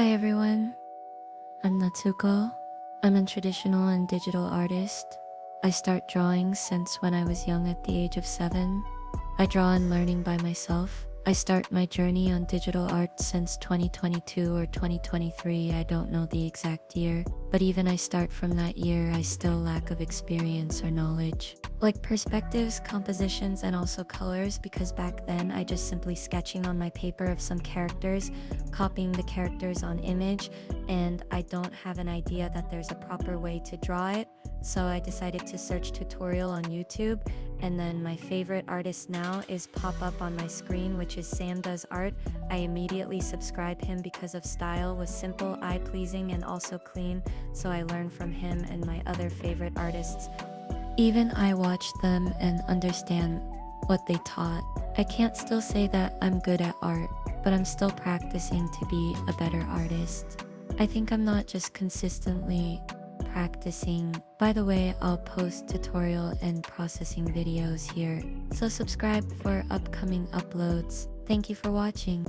Hi everyone, I'm Natsuko. I'm a traditional and digital artist. I start drawing since when I was young at the age of 7. I draw and learning by myself. I start my journey on digital art since 2022 or 2023, I don't know the exact year, but even I start from that year, I still lack of experience or knowledge. Like perspectives, compositions, and also colors, because back then I just simply sketching on my paper of some characters, copying the characters on image, and I don't have an idea that there's a proper way to draw it. So I decided to search tutorial on YouTube, and then my favorite artist now is pop up on my screen, which is Sam Does Art. I immediately subscribe him because of style was simple, eye-pleasing, and also clean, so I learned from him and my other favorite artists. Even I watch them and understand what they taught. I can't still say that I'm good at art, but I'm still practicing to be a better artist. I think I'm not just consistently practicing. By the way, I'll post tutorial and processing videos here, so subscribe for upcoming uploads. Thank you for watching.